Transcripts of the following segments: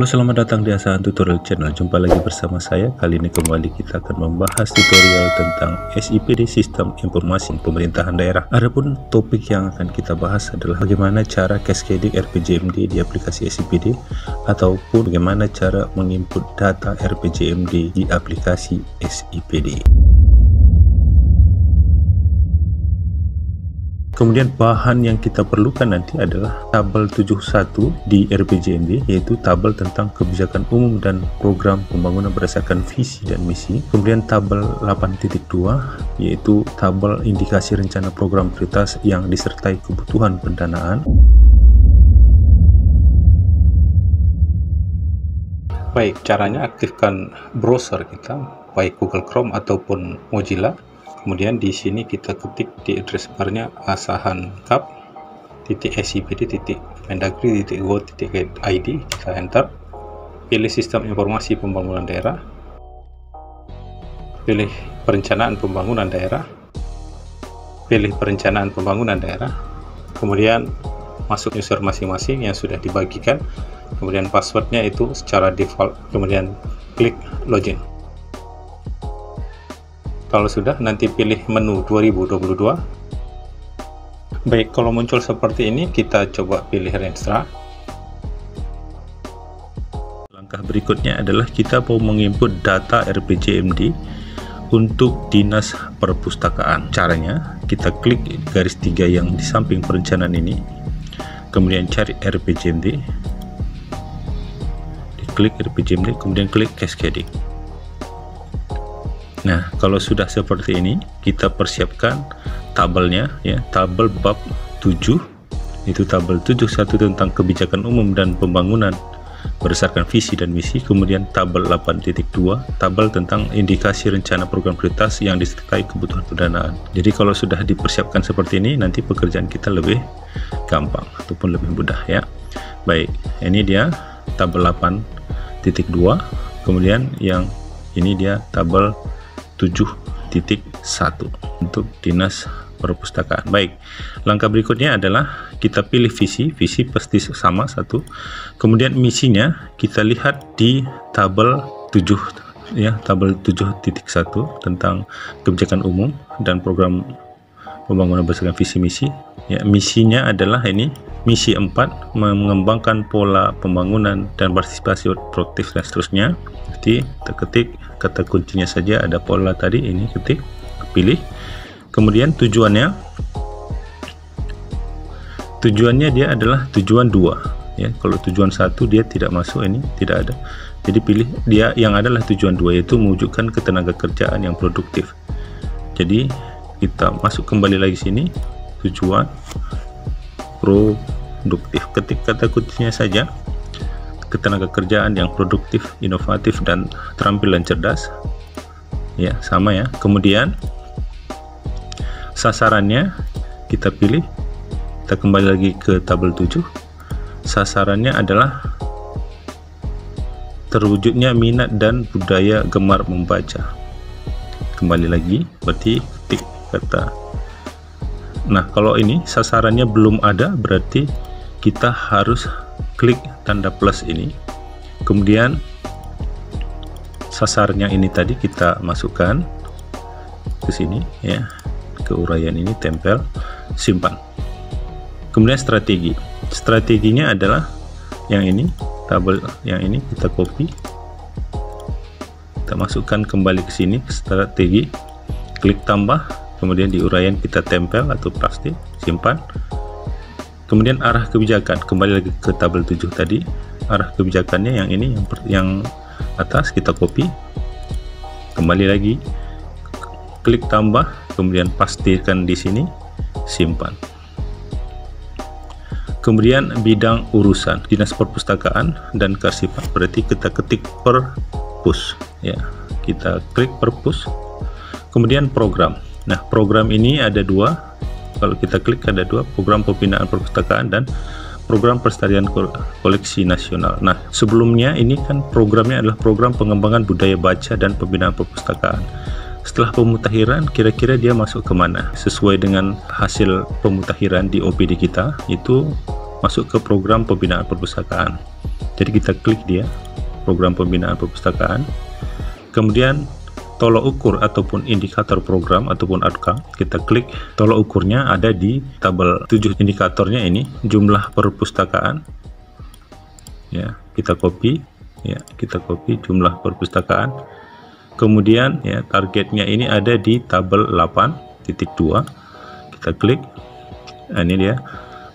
Halo, selamat datang di Asahan Tutorial Channel. Jumpa lagi bersama saya. Kali ini kembali kita akan membahas tutorial tentang SIPD, Sistem Informasi Pemerintahan Daerah. Adapun topik yang akan kita bahas adalah bagaimana cara cascading RPJMD di aplikasi SIPD ataupun bagaimana cara menginput data RPJMD di aplikasi SIPD. Kemudian bahan yang kita perlukan nanti adalah tabel 71 di RPJMD, yaitu tabel tentang kebijakan umum dan program pembangunan berdasarkan visi dan misi. Kemudian tabel 8.2 yaitu tabel indikasi rencana program prioritas yang disertai kebutuhan pendanaan. Baik, caranya aktifkan browser kita, baik Google Chrome ataupun Mozilla. Kemudian di sini kita ketik di address barnya asahan.sipd.mendagri.go.id, kita enter, pilih sistem informasi pembangunan daerah, pilih perencanaan pembangunan daerah, pilih perencanaan pembangunan daerah, kemudian masuk user masing-masing yang sudah dibagikan, kemudian passwordnya itu secara default, kemudian klik login. Kalau sudah, nanti pilih menu 2022. Baik, kalau muncul seperti ini, kita coba pilih Renstra. Langkah berikutnya adalah kita mau menginput data RPJMD untuk Dinas Perpustakaan. Caranya, kita klik garis 3 yang di samping perencanaan ini, kemudian cari RPJMD, diklik RPJMD, kemudian klik Cascading. Nah, kalau sudah seperti ini, kita persiapkan tabelnya, ya, tabel bab 7, itu tabel 71 tentang kebijakan umum dan pembangunan berdasarkan visi dan misi, kemudian tabel 8.2, tabel tentang indikasi rencana program prioritas yang disertai kebutuhan pendanaan. Jadi kalau sudah dipersiapkan seperti ini, nanti pekerjaan kita lebih gampang ataupun lebih mudah, ya. Baik, ini dia tabel 8.2, kemudian yang ini dia tabel 7.1 untuk Dinas Perpustakaan. Baik, langkah berikutnya adalah kita pilih visi pasti sama satu, kemudian misinya kita lihat di tabel 7, ya, tabel 7.1 tentang kebijakan umum dan program pembangunan berdasarkan visi misi, ya. Misinya adalah ini, misi 4, mengembangkan pola pembangunan dan partisipasi produktif dan seterusnya. Jadi kita ketik kata kuncinya saja, ada pola tadi, ini ketik, pilih. Kemudian tujuannya dia adalah tujuan 2, ya. Kalau tujuan 1 dia tidak masuk, ini tidak ada, jadi pilih dia yang adalah tujuan 2, yaitu mewujudkan ketenaga kerjaan yang produktif. Jadi kita masuk kembali lagi sini, tujuan produktif, ketik kata kuncinya saja, ketenaga kerjaan yang produktif, inovatif, dan terampilan cerdas, ya, sama, ya. Kemudian sasarannya kita pilih, kita kembali lagi ke tabel 7, sasarannya adalah terwujudnya minat dan budaya gemar membaca. Kembali lagi, berarti ketik kata. Nah, kalau ini sasarannya belum ada, berarti kita harus klik tanda plus ini, kemudian sasarannya ini tadi kita masukkan ke sini, ya, ke uraian ini, tempel, simpan. Kemudian strateginya adalah yang ini, tabel yang ini kita copy, kita masukkan kembali ke sini, strategi, klik tambah, kemudian di uraian kita tempel atau plastik, simpan. Kemudian arah kebijakan, kembali lagi ke tabel 7 tadi, arah kebijakannya yang ini, yang atas kita copy, kembali lagi klik tambah, kemudian pastikan di sini, simpan. Kemudian bidang urusan Dinas Perpustakaan dan Kearsipan, berarti kita ketik perpus, ya, kita klik perpus. Kemudian program. Nah, program ini ada 2, kalau kita klik ada 2, program pembinaan perpustakaan dan program pelestarian koleksi nasional. Nah, sebelumnya ini kan programnya adalah program pengembangan budaya baca dan pembinaan perpustakaan. Setelah pemutakhiran, kira-kira dia masuk kemana? Sesuai dengan hasil pemutakhiran di OPD kita, itu masuk ke program pembinaan perpustakaan. Jadi kita klik dia, program pembinaan perpustakaan, kemudian tolok ukur ataupun indikator program ataupun outcome, kita klik tolok ukurnya ada di tabel 7 indikatornya ini, jumlah perpustakaan. Ya, kita copy, ya, kita copy jumlah perpustakaan. Kemudian ya, targetnya ini ada di tabel 8.2. Kita klik. Nah, ini dia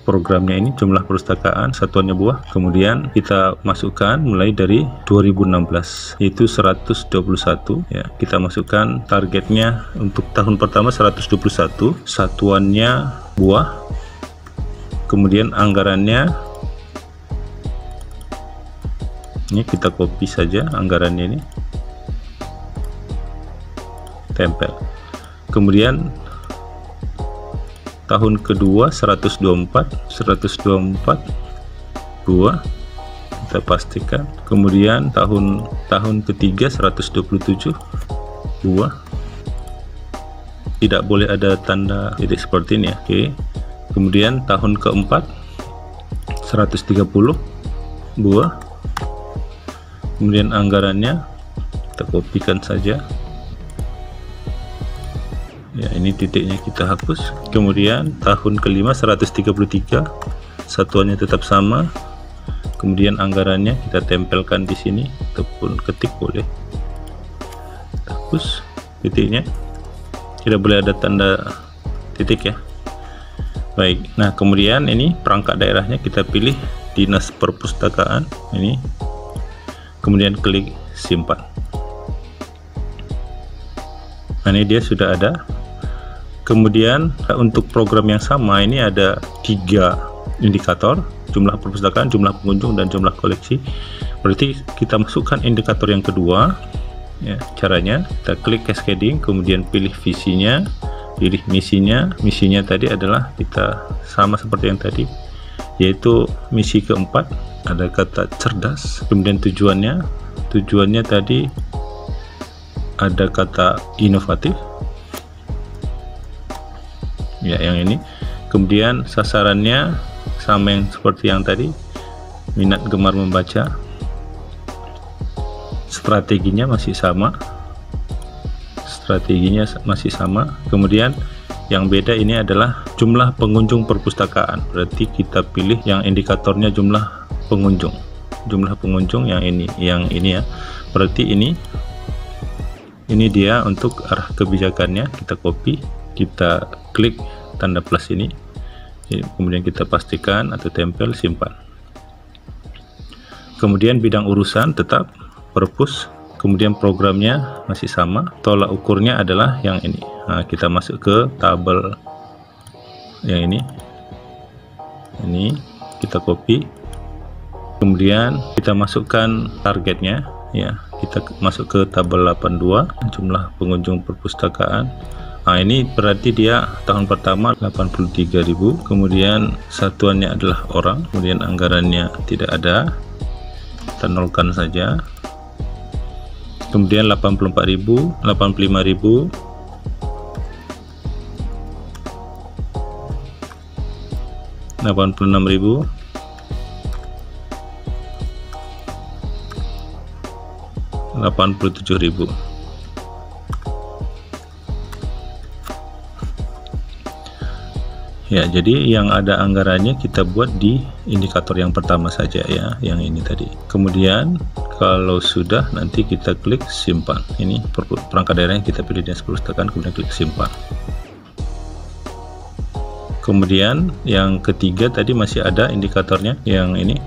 programnya, ini jumlah perpustakaan, satuannya buah. Kemudian kita masukkan mulai dari 2016 yaitu 121 ya. Kita masukkan targetnya untuk tahun pertama 121, satuannya buah. Kemudian anggarannya ini kita copy saja, anggarannya ini tempel. Kemudian tahun kedua 124 buah, kita pastikan. Kemudian tahun ketiga 127 buah, tidak boleh ada tanda titik seperti ini ya. Oke. Kemudian tahun keempat 130 buah. Kemudian anggarannya kita kopikan saja ya, ini titiknya kita hapus. Kemudian tahun kelima 133, satuannya tetap sama. Kemudian anggarannya kita tempelkan di sini ataupun ketik boleh, hapus titiknya, tidak boleh ada tanda titik ya. Baik, nah kemudian ini perangkat daerahnya kita pilih Dinas Perpustakaan ini, kemudian klik simpan. Nah, ini dia sudah ada. Kemudian untuk program yang sama ini ada 3 indikator, jumlah perpustakaan, jumlah pengunjung, dan jumlah koleksi. Berarti kita masukkan indikator yang kedua ya. Caranya kita klik cascading, kemudian pilih visinya, pilih misinya. Misinya tadi adalah kita sama seperti yang tadi, yaitu misi keempat, ada kata cerdas. Kemudian tujuannya tadi ada kata inovatif ya, yang ini. Kemudian sasarannya sama yang seperti yang tadi, minat gemar membaca. Strateginya masih sama, kemudian yang beda ini adalah jumlah pengunjung perpustakaan. Berarti kita pilih yang indikatornya jumlah pengunjung yang ini ya. Berarti ini dia untuk arah kebijakannya. Kita copy, kita klik tanda plus ini, kemudian kita pastikan atau tempel, simpan. Kemudian bidang urusan tetap perpus, kemudian programnya masih sama, tolak ukurnya adalah yang ini. Nah, kita masuk ke tabel yang ini kita copy, kemudian kita masukkan targetnya ya. Kita masuk ke tabel 82, jumlah pengunjung perpustakaan. Nah, ini berarti dia tahun pertama 83.000, kemudian satuannya adalah orang, kemudian anggarannya tidak ada, kita nolkan saja. Kemudian 84.000, 85.000, 86.000, 87.000. Ya, jadi yang ada anggarannya kita buat di indikator yang pertama saja ya, yang ini tadi. Kemudian kalau sudah, nanti kita klik simpan. Ini perangkat daerahnya kita pilih Dinas Perpustakaan, kemudian klik simpan. Kemudian yang ketiga tadi masih ada indikatornya yang ini,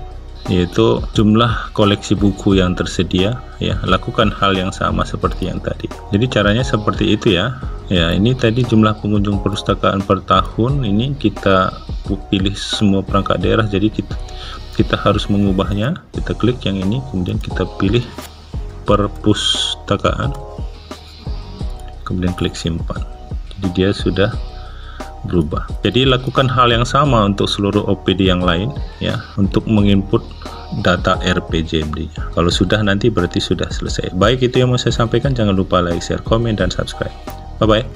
yaitu jumlah koleksi buku yang tersedia ya. Lakukan hal yang sama seperti yang tadi. Jadi caranya seperti itu ya. Ya, ini tadi jumlah pengunjung perpustakaan per tahun, ini kita pilih semua perangkat daerah, jadi kita harus mengubahnya. Kita klik yang ini, kemudian kita pilih perpustakaan, kemudian klik simpan. Jadi dia sudah berubah. Jadi lakukan hal yang sama untuk seluruh OPD yang lain ya, untuk menginput data RPJMD-nya. Kalau sudah, nanti berarti sudah selesai. Baik, itu yang mau saya sampaikan. Jangan lupa like, share, komen, dan subscribe. Bye bye.